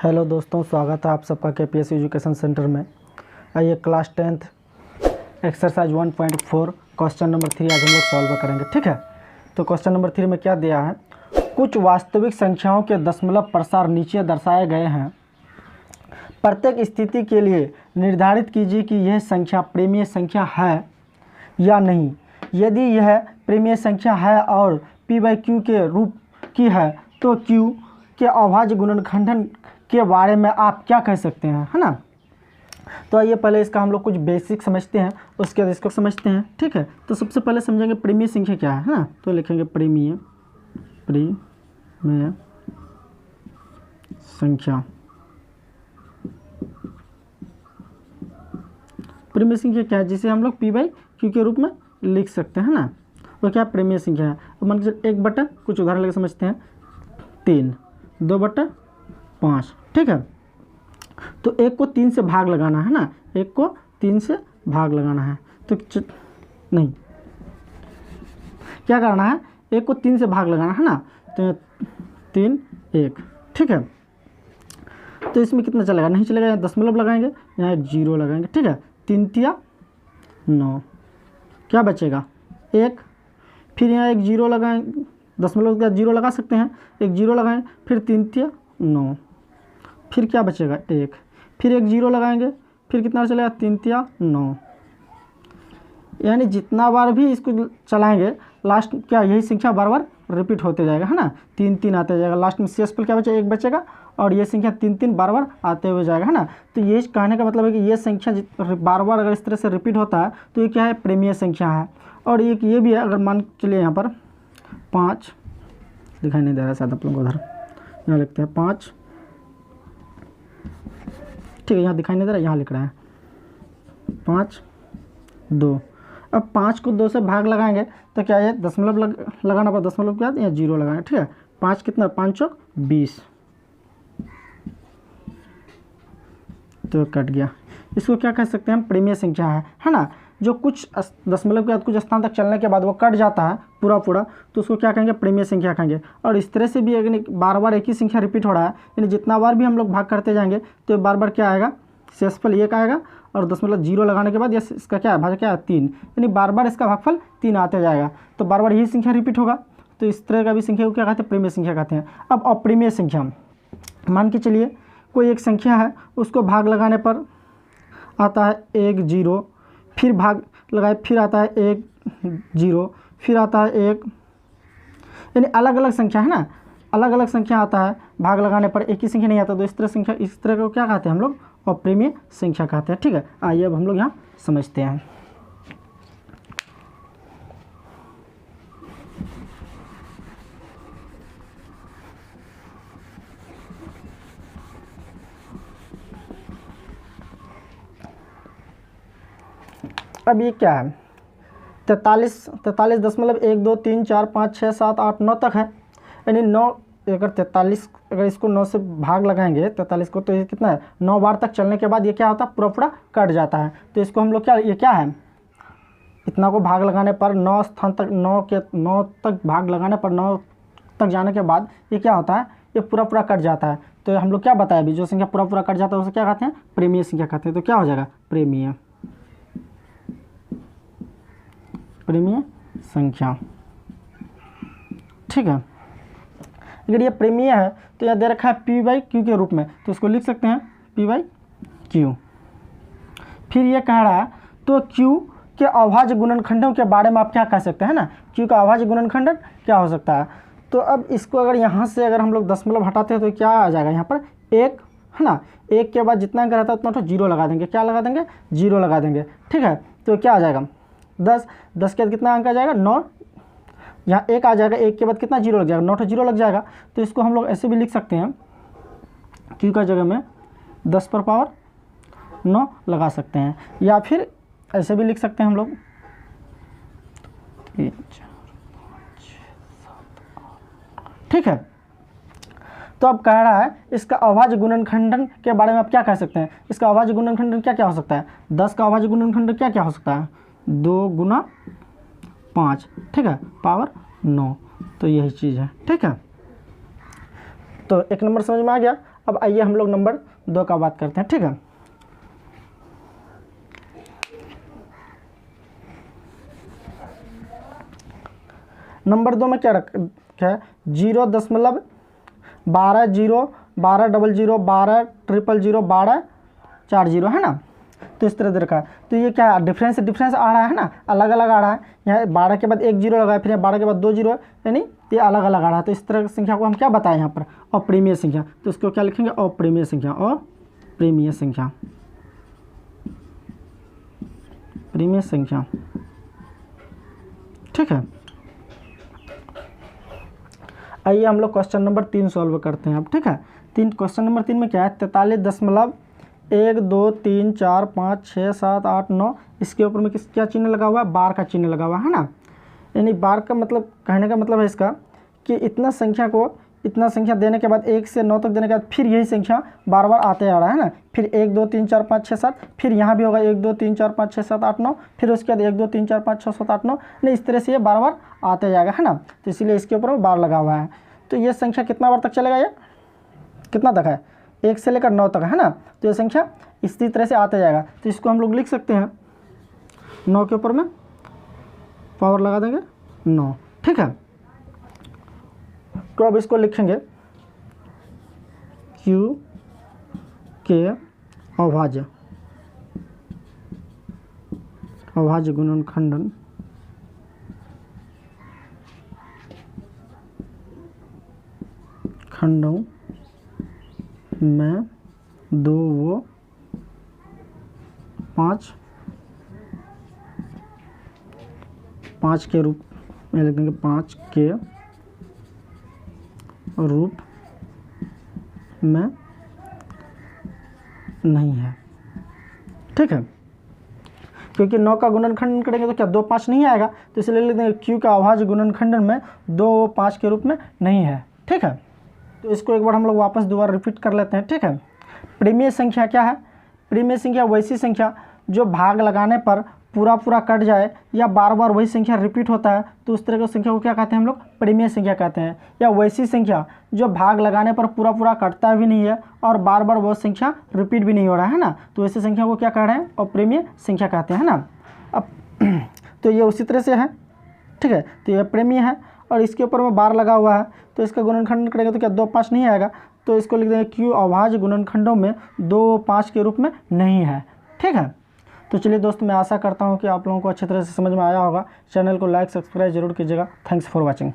Hello दोस्तों, स्वागत है आप सबका KPS एजुकेशन सेंटर में। आइए class 10th exercise 1.4 question number 3 आज हम लोग सॉल्व करेंगे। ठीक है, तो क्वेश्चन नंबर 3 में क्या दिया है, कुछ वास्तविक संख्याओं के दशमलव प्रसार नीचे दर्शाए गए हैं। प्रत्येक स्थिति के लिए निर्धारित कीजिए कि यह संख्या प्रेमीय संख्या है या नहीं। यदि यह प्रेमीय संख्या है और p/q के रूप की है तो q के अभाज्य गुणनखंडन के बारे में आप क्या कह सकते हैं, है ना। तो आइए पहले इसका हम लोग कुछ बेसिक समझते हैं, उसके बाद इसको समझते हैं। ठीक है, तो सबसे पहले समझेंगे प्रेमीय संख्या क्या है ना। तो लिखेंगे प्रेमीय संख्या। प्रेमीय संख्या क्या है, जिसे हम लोग p/q के रूप में लिख सकते हैं ना, वो क्या प्रेमीय संख्या है। तो मान लीजिए 1/, कुछ उदाहरण लेकर समझते हैं, 3, 2/5। ठीक है, तो 1 को 3 से भाग लगाना है ना, 1 को 3 से भाग लगाना है। तो नहीं, क्या करना है, 1 को 3 से भाग लगाना है ना, तो 3, 1। ठीक है, तो इसमें कितना चलेगा, नहीं चलेगा, यहाँ दशमलव लगाएंगे, यहाँ 1 0 लगाएंगे। ठीक है, 3 तिया 9, क्या बचेगा 1, फिर यहाँ 1 0 लगाएंगे, दशमलव के बाद 0 लगा सकते हैं, 1 0 लगाएं, फिर 3 तिया 9, फिर क्या बचेगा 1, फिर 1 0 लगाएंगे, फिर कितना चलेगा 3 तिया 9। यानी जितना बार भी इसको चलाएंगे लास्ट क्या यही संख्या बार बार रिपीट होते जाएगा, है ना। 3 3 आते जाएगा, लास्ट में शेषफल क्या बचेगा 1 बचेगा, और ये संख्या 3 3 बार बार आते हुए जाएगा, है ना। तो ये कहने का मतलब है कि ये संख्या बार बार अगर इस तरह से रिपीट होता है तो ये क्या है, प्रेमीय संख्या है। और एक ये भी है, अगर मान चलिए यहाँ पर 5 दिखाई नहीं दे रहा है शायद आप लोगों को, उधर यहाँ लिखते हैं 5। ठीक है, यहाँ दिखाई नहीं दे रहा, यहाँ लिख रहे हैं 5 2। अब 5 को 2 से भाग लगाएंगे तो क्या है, दशमलव लगाना पर दशमलव के बाद यहाँ 0 लगाएंगे। ठीक है, 5 कितना, 5 चौक 20, तो कट गया। इसको क्या कह सकते हैं, प्रेमीय संख्या है ना। जो कुछ दशमलव के बाद कुछ स्थान तक चलने के बाद वो कट जाता है पूरा, तो उसको क्या कहेंगे, प्रेमीय संख्या कहेंगे। और इस तरह से भी अगर बार बार एक ही संख्या रिपीट हो रहा है, यानी जितना बार भी हम लोग भाग करते जाएंगे तो बार बार क्या आएगा, शेषफल 1 आएगा, और दशमलव 0 लगाने के बाद ये इसका क्या है, भाग क्या है 3, यानी बार बार इसका भागफल 3 आते जाएगा। तो बार बार यही संख्या रिपीट होगा, तो इस तरह का भी संख्या को क्या कहते हैं, प्रेमीय संख्या कहते हैं। अब अप्रेमीय संख्या, मान के चलिए कोई एक संख्या है, उसको भाग लगाने पर आता है 1 0, फिर भाग लगाए फिर आता है 1 0, फिर आता है 1, यानी अलग अलग संख्या है ना, अलग अलग संख्या आता है, भाग लगाने पर एक ही संख्या नहीं आता। तो इस तरह को क्या कहते हैं हम लोग, अप्रेमीय संख्या कहते हैं। ठीक है, आइए अब हम लोग यहाँ समझते हैं। अब ये क्या है, 43.123456789 तक है, यानी 9 अगर 43 अगर इसको 9 से भाग लगाएंगे 43 को, तो ये कितना है, 9 बार तक चलने के बाद ये क्या होता है, पूरा कट जाता है। तो इसको हम लोग क्या, ये क्या है, इतना को भाग लगाने पर 9 स्थान तक 9 तक भाग लगाने पर 9 तक जाने के बाद ये क्या होता है, ये पूरा कट जाता है। तो हम लोग क्या बताया अभी, जो संख्या पूरा कट जाता है उसे क्या कहते हैं, प्रेमीय संख्या कहते हैं। तो क्या हो जाएगा, प्रेमीय संख्या। ठीक है, अगर ये प्रेमीय है तो यह दे रखा है p/q के रूप में, तो इसको लिख सकते हैं p/q। फिर ये कह रहा है तो q के अभाज्य गुणनखंडों के बारे में आप क्या कह सकते हैं ना, q का अभाज्य गुणनखंडन क्या हो सकता है। तो अब इसको अगर यहाँ से अगर हम लोग दशमलव हटाते हैं तो क्या आ जाएगा, यहाँ पर 1 है ना, 1 के बाद जितना अंक रहता है उतना तो 0 लगा देंगे, क्या लगा देंगे, 0 लगा देंगे। ठीक है, तो क्या आ जाएगा 10 के बाद कितना अंक आ जाएगा 9, यहाँ 1 आ जाएगा, 1 के बाद कितना 0 लग जाएगा, 9 0 लग जाएगा। तो इसको हम लोग ऐसे भी लिख सकते हैं, q का जगह में 10⁻9 लगा सकते हैं, या फिर ऐसे भी लिख सकते हैं हम लोग 3 4 5 6 7 8। ठीक है, तो अब कह रहा है इसका अभाज्य गुणनखंडन के बारे में आप क्या कह सकते हैं, इसका अभाज्य गुणनखंडन क्या हो सकता है, 10 का अभाज्य गुणनखंडन क्या हो सकता है, 2 × 5। ठीक है, पावर 9, तो यही चीज़ है। ठीक है, तो एक नंबर समझ में आ गया। अब आइए हम लोग नंबर 2 का बात करते हैं, ठीक है। नंबर 2 में क्या है, 0.12 0 12 00 12 000 12 40 है ना। तो इस तरह से रखा है। तो ये क्या है, डिफरेंस आ रहा है ना, अलग अलग आ रहा है। यहाँ 12 के बाद 1 0 लगा है, फिर यहाँ 12 के बाद 2 0, यानी ये अलग अलग आ रहा है। तो इस तरह की संख्या को हम क्या बताएं यहाँ पर, अप्रिमेय संख्या। तो इसको क्या लिखेंगे, अप्रिमेय संख्या, अप्रिमेय संख्या, प्रिमेय संख्या, ठीक है। आइए हम लोग क्वेश्चन नंबर 3 सॉल्व करते हैं अब, ठीक है। क्वेश्चन नंबर 3 में क्या है, 43.1 2 3 4 5 6 7 8 9, इसके ऊपर में क्या चिन्ह लगा हुआ है, बार का चिन्ह लगा हुआ है ना। यानी बार का मतलब, कहने का मतलब है इसका कि इतना संख्या देने के बाद 1 से 9 तक देने के बाद फिर यही संख्या बार बार आते आ रहा है ना। फिर 1 2 3 4 5 6 7, फिर यहाँ भी होगा 1 2 3 4 5 6 7 8 9, फिर उसके बाद 1 2 3 4 5 6 7 8 9, नहीं इस तरह से ये बार बार आते जाएगा है ना। तो इसीलिए इसके ऊपर में बार लगा हुआ है। तो ये संख्या कितना बार तक चलेगा, ये कितना तक है, 1 से लेकर 9 तक है ना। तो ये संख्या इसी तरह से आते जाएगा। तो इसको हम लोग लिख सकते हैं 9 के ऊपर में पावर लगा देंगे 9, ठीक है। तो अब इसको लिखेंगे Q के अभाज्य गुणनखंडन खंडों में 2 व 5 के रूप में लिख देंगे, 5 के रूप में नहीं है, ठीक है। क्योंकि 9 का गुणनखंडन करेंगे तो क्या 2 5 नहीं आएगा, तो इसलिए लिख देंगे Q का अभाज्य गुणनखंडन में 2 व 5 के रूप में नहीं है, ठीक है। तो इसको एक बार हम लोग वापस दोबारा रिपीट कर लेते हैं, ठीक है। प्रिमेय संख्या क्या है, प्रिमेय संख्या वैसी संख्या जो भाग लगाने पर पूरा कट जाए या बार बार वही संख्या रिपीट होता है, तो उस तरह की संख्या को क्या कहते हैं हम लोग, प्रिमेय संख्या कहते हैं। या वैसी संख्या जो भाग लगाने पर पूरा कटता भी नहीं है और बार बार वो संख्या रिपीट भी नहीं हो रहा है ना, तो ऐसी संख्या को क्या कह रहे हैं, अप्रिमेय संख्या कहते हैं ना। अब तो ये उसी तरह से है, ठीक है। तो ये प्रिमेय है और इसके ऊपर में बार लगा हुआ है, तो इसका गुणनखंडन करेंगे तो क्या 2 5 नहीं आएगा। तो इसको लिख देंगे Q अभाज्य गुणनखंडों में 2 व 5 के रूप में नहीं है, ठीक है। तो चलिए दोस्तों, मैं आशा करता हूँ कि आप लोगों को अच्छी तरह से समझ में आया होगा। चैनल को लाइक सब्सक्राइब जरूर कीजिएगा। Thanks for watching.